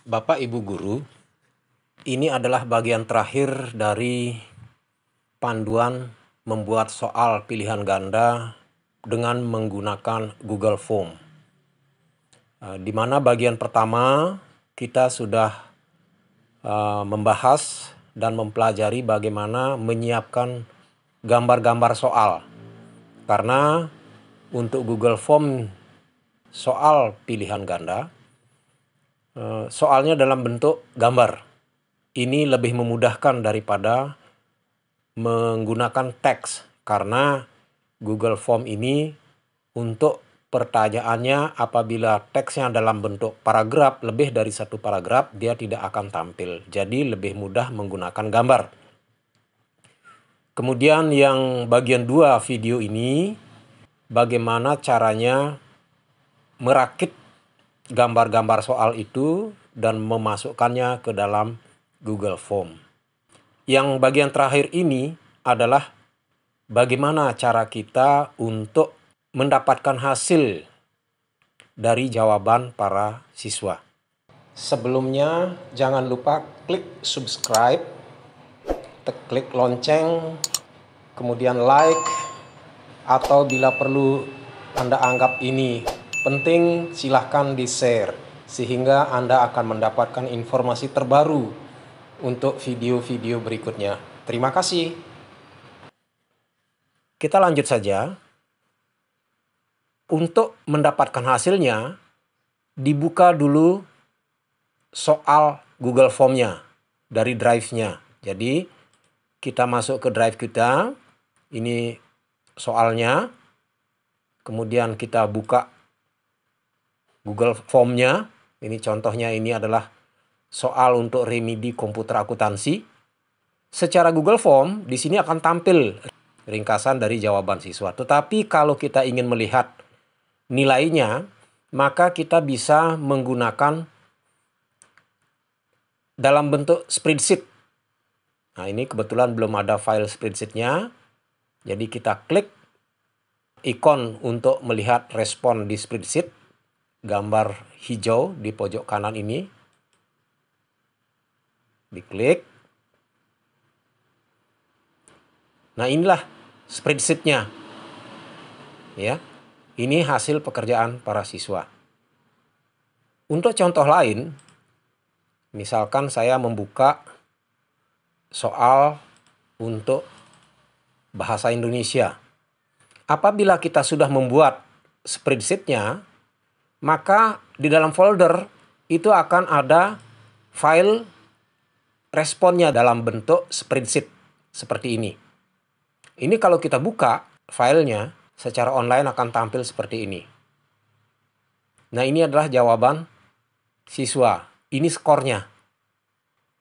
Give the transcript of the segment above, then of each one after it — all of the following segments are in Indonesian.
Bapak Ibu Guru, ini adalah bagian terakhir dari panduan membuat soal pilihan ganda dengan menggunakan Google Form. Di mana bagian pertama kita sudah membahas dan mempelajari bagaimana menyiapkan gambar-gambar soal. Karena untuk Google Form soal pilihan ganda, soalnya dalam bentuk gambar. Ini lebih memudahkan daripada menggunakan teks, karena Google Form ini untuk pertanyaannya apabila teksnya dalam bentuk paragraf, lebih dari satu paragraf, dia tidak akan tampil. Jadi lebih mudah menggunakan gambar. Kemudian yang bagian 2 video ini, bagaimana caranya merakit gambar-gambar soal itu dan memasukkannya ke dalam Google Form. Yang bagian terakhir ini adalah bagaimana cara kita untuk mendapatkan hasil dari jawaban para siswa. Sebelumnya jangan lupa klik subscribe, klik lonceng, kemudian like, atau bila perlu Anda anggap ini penting, silahkan di-share sehingga Anda akan mendapatkan informasi terbaru untuk video-video berikutnya. Terima kasih. Kita lanjut saja. Untuk mendapatkan hasilnya, dibuka dulu soal Google Form-nya dari drive-nya. Jadi, kita masuk ke drive kita. Ini soalnya. Kemudian kita buka Google Form-nya. Ini contohnya, ini adalah soal untuk remedi komputer akuntansi. Secara Google Form, di sini akan tampil ringkasan dari jawaban siswa. Tetapi kalau kita ingin melihat nilainya, maka kita bisa menggunakan dalam bentuk spreadsheet. Nah, ini kebetulan belum ada file spreadsheet-nya. Jadi kita klik ikon untuk melihat respon di spreadsheet, gambar hijau di pojok kanan ini. Diklik. Nah, inilah spreadsheet-nya. Ya. Ini hasil pekerjaan para siswa. Untuk contoh lain, misalkan saya membuka soal untuk bahasa Indonesia. Apabila kita sudah membuat spreadsheet-nya, maka di dalam folder itu akan ada file responnya dalam bentuk spreadsheet seperti ini. Ini kalau kita buka filenya secara online akan tampil seperti ini. Nah, ini adalah jawaban siswa. Ini skornya.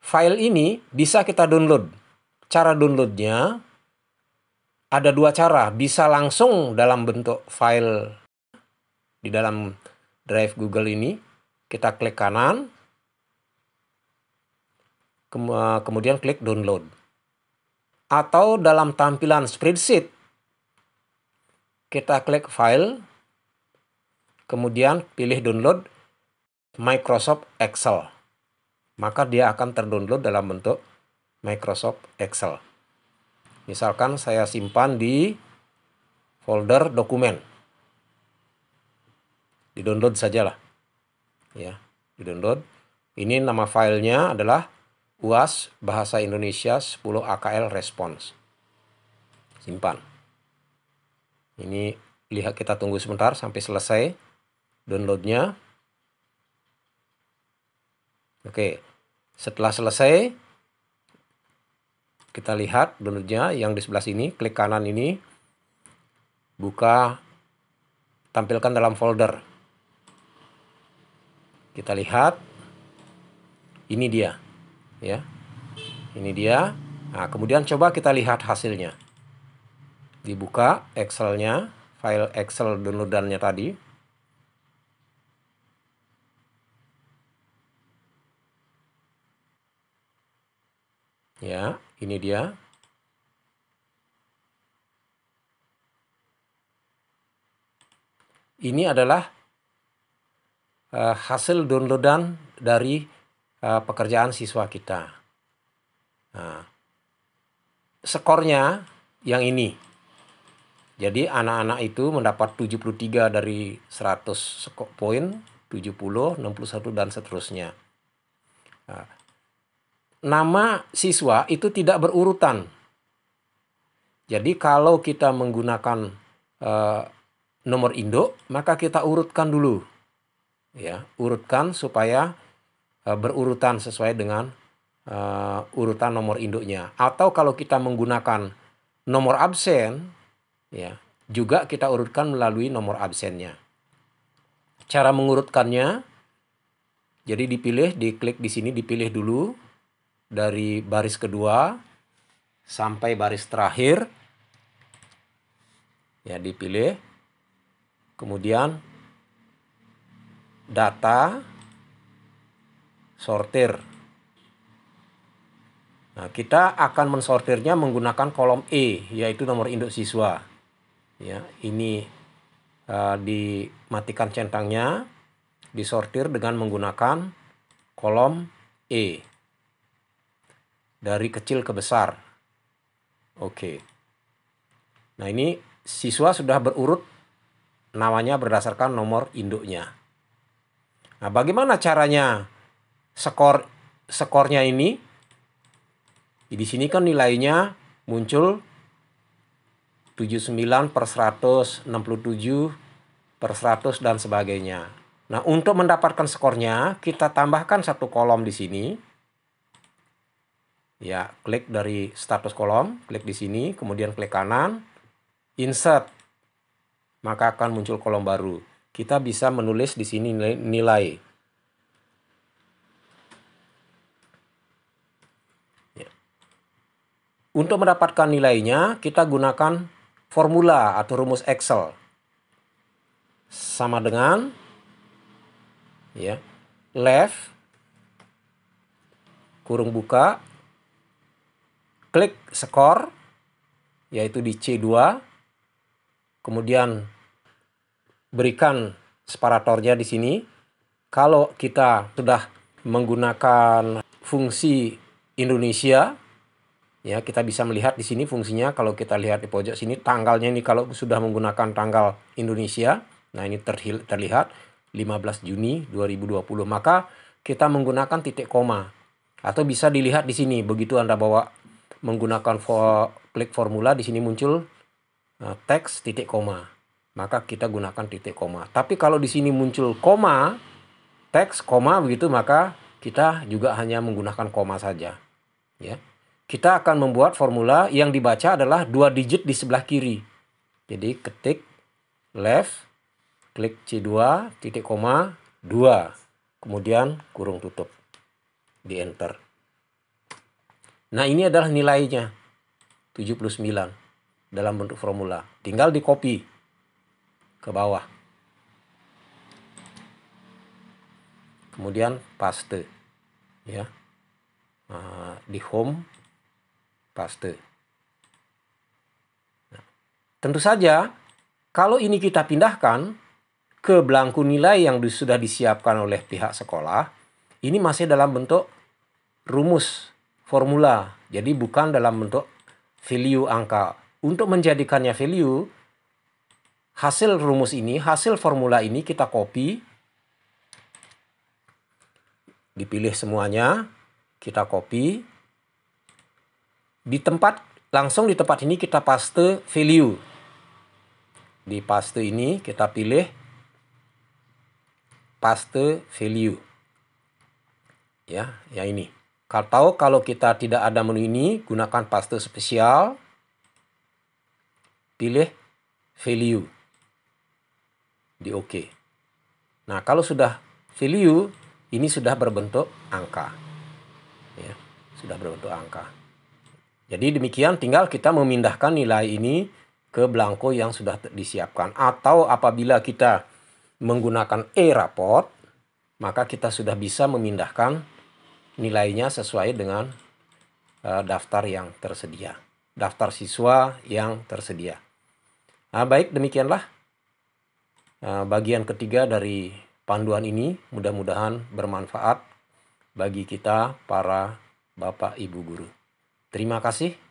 File ini bisa kita download. Cara downloadnya ada 2 cara. Bisa langsung dalam bentuk file di dalam drive Google ini. Kita klik kanan. Kemudian klik download. Atau dalam tampilan spreadsheet, kita klik file, kemudian pilih download Microsoft Excel. Maka dia akan terdownload dalam bentuk Microsoft Excel. Misalkan saya simpan di folder dokumen. Di-download sajalah. Ya, di-download. Ini nama filenya adalah UAS Bahasa Indonesia 10 AKL Response. Simpan. Ini lihat, kita tunggu sebentar sampai selesai downloadnya. Oke, setelah selesai kita lihat downloadnya yang di sebelah sini. Klik kanan ini, buka, tampilkan dalam folder. Kita lihat, ini dia, ya, ini dia. Nah, kemudian coba kita lihat hasilnya. Dibuka Excel-nya, file Excel downloadannya tadi. Ya, ini dia. Ini adalah hasil downloadan dari pekerjaan siswa kita. Nah, skornya yang ini. Jadi anak-anak itu mendapat 73 dari 100 poin, 70, 61 dan seterusnya. Nah, nama siswa itu tidak berurutan. Jadi kalau kita menggunakan nomor induk, maka kita urutkan dulu. Ya, urutkan supaya berurutan sesuai dengan urutan nomor induknya. Atau kalau kita menggunakan nomor absen, ya, juga kita urutkan melalui nomor absennya. Cara mengurutkannya, jadi diklik di sini, dipilih dulu dari baris kedua sampai baris terakhir. Ya, dipilih. Kemudian data, sortir. Nah, kita akan mensortirnya menggunakan kolom E, yaitu nomor induk siswa. Ya, ini dimatikan centangnya, disortir dengan menggunakan kolom E. Dari kecil ke besar. Oke. Nah, ini siswa sudah berurut namanya berdasarkan nomor induknya. Nah, bagaimana caranya skornya ini? Di sini kan nilainya muncul 79 per 100, 67 per 100 dan sebagainya. Nah, untuk mendapatkan skornya, kita tambahkan satu kolom di sini. Ya, klik dari status kolom, klik di sini, kemudian klik kanan, insert. Maka akan muncul kolom baru. Kita bisa menulis di sini nilai. Untuk mendapatkan nilainya, kita gunakan formula atau rumus Excel. Sama dengan ya, left, kurung buka, klik skor, yaitu di C2, kemudian berikan separatornya di sini. Kalau kita sudah menggunakan fungsi Indonesia, ya, kita bisa melihat di sini fungsinya. Kalau kita lihat di pojok sini, tanggalnya ini kalau sudah menggunakan tanggal Indonesia, nah ini terlihat 15 Juni 2020. Maka kita menggunakan titik koma. Atau bisa dilihat di sini, begitu Anda bawa menggunakan klik formula, di sini muncul teks titik koma. Maka kita gunakan titik koma. Tapi kalau di sini muncul koma, teks koma begitu, maka kita juga hanya menggunakan koma saja. Ya. Kita akan membuat formula yang dibaca adalah 2 digit di sebelah kiri. Jadi ketik left, klik C2, titik koma, 2. Kemudian kurung tutup. Di enter. Nah, ini adalah nilainya. 79 dalam bentuk formula. Tinggal di copy ke bawah. Kemudian paste. Ya. Di home paste. Nah, tentu saja kalau ini kita pindahkan ke belangku nilai yang sudah disiapkan oleh pihak sekolah, ini masih dalam bentuk rumus formula. Jadi bukan dalam bentuk value angka. Untuk menjadikannya value, hasil rumus ini, hasil formula ini kita copy. Dipilih semuanya, kita copy. Langsung di tempat ini kita paste value. Di paste ini kita pilih paste value. Ya, yang ini. Kalau kita tidak ada menu ini, gunakan paste spesial. Pilih value. Di OK. Nah, kalau sudah value, ini sudah berbentuk angka. Ya, sudah berbentuk angka. Jadi demikian, tinggal kita memindahkan nilai ini ke belangko yang sudah disiapkan. Atau apabila kita menggunakan e-raport, maka kita sudah bisa memindahkan nilainya sesuai dengan daftar yang tersedia. Daftar siswa yang tersedia. Nah, baik, demikianlah bagian ketiga dari panduan ini. Mudah-mudahan bermanfaat bagi kita para Bapak Ibu guru. Terima kasih.